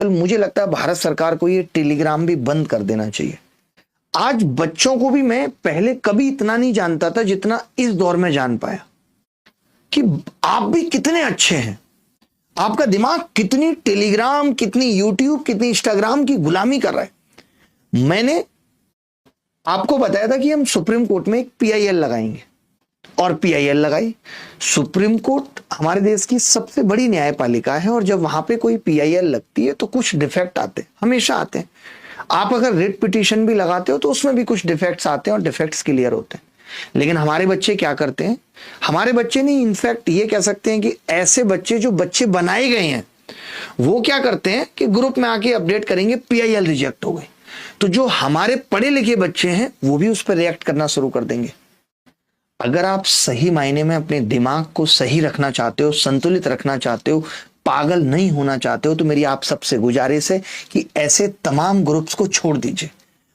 मुझे लगता है भारत सरकार को ये टेलीग्राम भी बंद कर देना चाहिए। आज बच्चों को भी मैं पहले कभी इतना नहीं जानता था जितना इस दौर में जान पाया कि आप भी कितने अच्छे हैं, आपका दिमाग कितनी टेलीग्राम, कितनी यूट्यूब, कितनी इंस्टाग्राम की गुलामी कर रहा है। मैंने आपको बताया था कि हम सुप्रीम कोर्ट में एक पीआईएल लगाएंगे और पीआईएल लगाई। सुप्रीम कोर्ट हमारे देश की सबसे बड़ी न्यायपालिका है और जब वहां पे कोई पीआईएल लगती है तो कुछ डिफेक्ट आते हैं, हमेशा आते हैं। आप अगर रिट पिटीशन भी लगाते हो तो उसमें भी कुछ डिफेक्ट्स आते हैं और डिफेक्ट्स क्लियर होते हैं। लेकिन हमारे बच्चे क्या करते हैं, हमारे बच्चे नहीं, इनफैक्ट ये कह सकते हैं कि ऐसे बच्चे जो बच्चे बनाए गए हैं वो क्या करते हैं कि ग्रुप में आके अपडेट करेंगे पीआईएल रिजेक्ट हो गई, तो जो हमारे पढ़े लिखे बच्चे हैं वो भी उस पर रिएक्ट करना शुरू कर देंगे। अगर आप सही मायने में अपने दिमाग को सही रखना चाहते हो, संतुलित रखना चाहते हो, पागल नहीं होना चाहते हो, तो मेरी आप सबसे गुजारिश है कि ऐसे तमाम ग्रुप्स को छोड़ दीजिए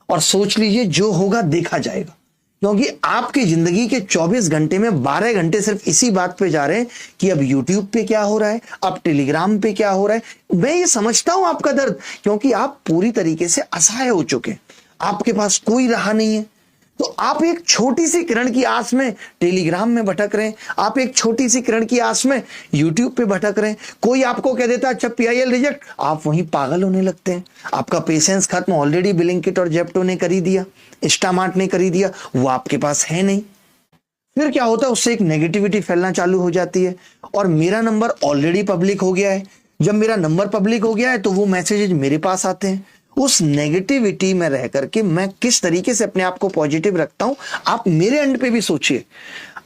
और सोच लीजिए जो होगा देखा जाएगा। क्योंकि आपकी जिंदगी के 24 घंटे में 12 घंटे सिर्फ इसी बात पे जा रहे हैं कि अब YouTube पे क्या हो रहा है, अब टेलीग्राम पे क्या हो रहा है। मैं ये समझता हूं आपका दर्द, क्योंकि आप पूरी तरीके से असहाय हो चुके हैं, आपके पास कोई राह नहीं है। तो आप एक छोटी सी किरण की आस में टेलीग्राम में भटक रहे हैं, आप एक छोटी सी किरण की आस में यूट्यूब पे भटक रहे हैं। कोई आपको कह देता है अच्छा पीआईएल रिजेक्ट, आप वहीं पागल होने लगते हैं। आपका पेशेंस खत्म, ऑलरेडी ब्लिंकिट और जेप्टो ने कर ही दिया, इंस्टामार्ट ने कर ही दिया, वो आपके पास है नहीं। फिर क्या होता है, उससे एक नेगेटिविटी फैलना चालू हो जाती है। और मेरा नंबर ऑलरेडी पब्लिक हो गया है, जब मेरा नंबर पब्लिक हो गया है तो वो मैसेजेस मेरे पास आते हैं। उस नेगेटिविटी में रह करके मैं किस तरीके से अपने आप को पॉजिटिव रखता हूं, आप मेरे एंड पे भी सोचिए।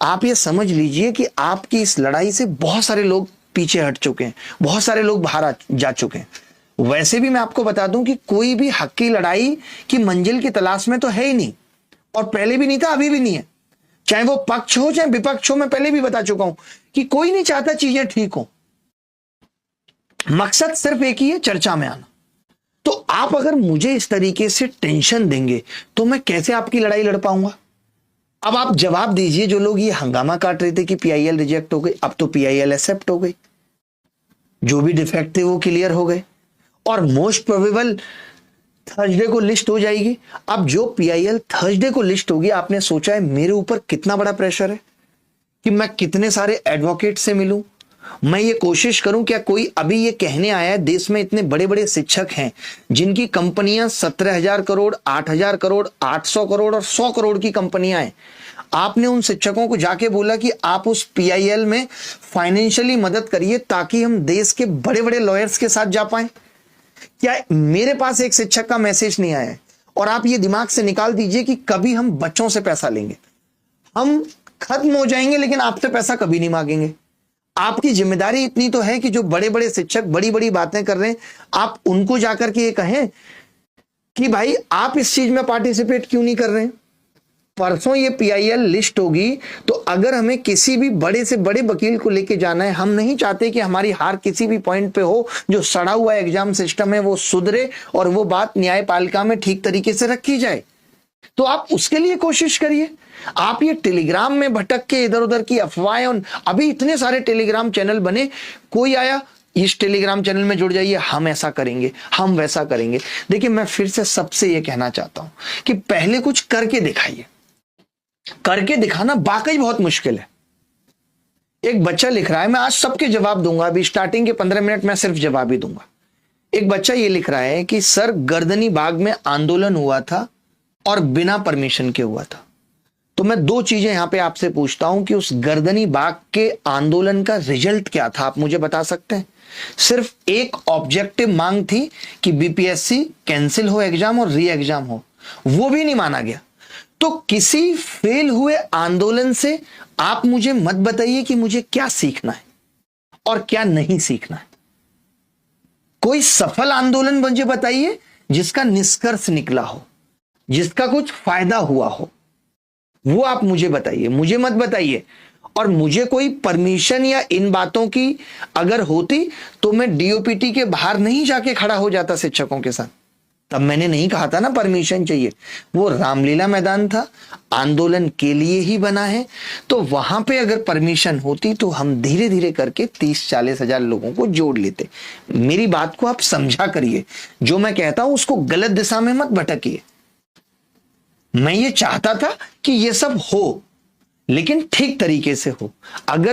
आप ये समझ लीजिए कि आपकी इस लड़ाई से बहुत सारे लोग पीछे हट चुके हैं, बहुत सारे लोग बाहर जा चुके हैं। वैसे भी मैं आपको बता दूं कि कोई भी हक की लड़ाई की मंजिल की तलाश में तो है ही नहीं, और पहले भी नहीं था, अभी भी नहीं है। चाहे वो पक्ष हो चाहे विपक्ष हो, मैं पहले भी बता चुका हूं कि कोई नहीं चाहता चीजें ठीक हो। मकसद सिर्फ एक ही है, चर्चा में आना। तो आप अगर मुझे इस तरीके से टेंशन देंगे तो मैं कैसे आपकी लड़ाई लड़ पाऊंगा। अब आप जवाब दीजिए, जो लोग ये हंगामा काट रहे थे कि पीआईएल रिजेक्ट हो गई, अब तो पीआईएल एक्सेप्ट हो गई, जो भी डिफेक्ट थे वो क्लियर हो गए और मोस्ट प्रोबेबल थर्सडे को लिस्ट हो जाएगी। अब जो पीआईएल थर्सडे को लिस्ट होगी, आपने सोचा है मेरे ऊपर कितना बड़ा प्रेशर है कि मैं कितने सारे एडवोकेट से मिलूं, मैं ये कोशिश करूं। क्या कोई अभी ये कहने आया है, देश में इतने बड़े बड़े शिक्षक हैं जिनकी कंपनियां 17,000 करोड़, 8,000 करोड़, 800 करोड़ और 100 करोड़ की कंपनियां हैं। आपने उन शिक्षकों को जाके बोला कि आप उस पीआईएल में फाइनेंशियली मदद करिए ताकि हम देश के बड़े बड़े लॉयर्स के साथ जा पाए। क्या मेरे पास एक शिक्षक का मैसेज नहीं आया है? और आप ये दिमाग से निकाल दीजिए कि कभी हम बच्चों से पैसा लेंगे, हम खत्म हो जाएंगे लेकिन आपसे पैसा कभी नहीं मांगेंगे। आपकी जिम्मेदारी इतनी तो है कि जो बड़े बड़े शिक्षक बड़ी बड़ी बातें कर रहे हैं, आप उनको जाकर के ये कहें कि भाई आप इस चीज में पार्टिसिपेट क्यों नहीं कर रहे हैं। परसों ये पीआईएल लिस्ट होगी तो अगर हमें किसी भी बड़े से बड़े वकील को लेके जाना है, हम नहीं चाहते कि हमारी हार किसी भी पॉइंट पे हो, जो सड़ा हुआ एग्जाम सिस्टम है वो सुधरे और वो बात न्यायपालिका में ठीक तरीके से रखी जाए, तो आप उसके लिए कोशिश करिए। आप ये टेलीग्राम में भटक के इधर उधर की अफवाहें, अभी इतने सारे टेलीग्राम चैनल बने, कोई आया इस टेलीग्राम चैनल में जुड़ जाइए, हम ऐसा करेंगे, हम वैसा करेंगे। देखिए, मैं फिर से सबसे ये कहना चाहता हूं कि पहले कुछ करके दिखाइए। करके दिखाना वाकई बहुत मुश्किल है। एक बच्चा लिख रहा है, मैं आज सबके जवाब दूंगा, अभी स्टार्टिंग के 15 मिनट में सिर्फ जवाब ही दूंगा। एक बच्चा ये लिख रहा है कि सर गर्दनी बाग में आंदोलन हुआ था और बिना परमिशन के हुआ था। तो मैं दो चीजें यहां पे आपसे पूछता हूं कि उस गर्दनी बाग के आंदोलन का रिजल्ट क्या था, आप मुझे बता सकते हैं? सिर्फ एक ऑब्जेक्टिव मांग थी कि बीपीएससी कैंसिल हो एग्जाम और री एग्जाम हो, वो भी नहीं माना गया। तो किसी फेल हुए आंदोलन से आप मुझे मत बताइए कि मुझे क्या सीखना है और क्या नहीं सीखना है। कोई सफल आंदोलन मुझे बताइए जिसका निष्कर्ष निकला हो, जिसका कुछ फायदा हुआ हो, वो आप मुझे बताइए, मुझे मत बताइए। और मुझे कोई परमिशन या इन बातों की अगर होती तो मैं डीओपीटी के बाहर नहीं जाके खड़ा हो जाता शिक्षकों के साथ। तब मैंने नहीं कहा था ना परमिशन चाहिए। वो रामलीला मैदान था, आंदोलन के लिए ही बना है, तो वहां पे अगर परमिशन होती तो हम धीरे धीरे करके 30-40 हजार लोगों को जोड़ लेते। मेरी बात को आप समझा करिए, जो मैं कहता हूं उसको गलत दिशा में मत भटकिए। मैं ये चाहता था कि ये सब हो, लेकिन ठीक तरीके से हो। अगर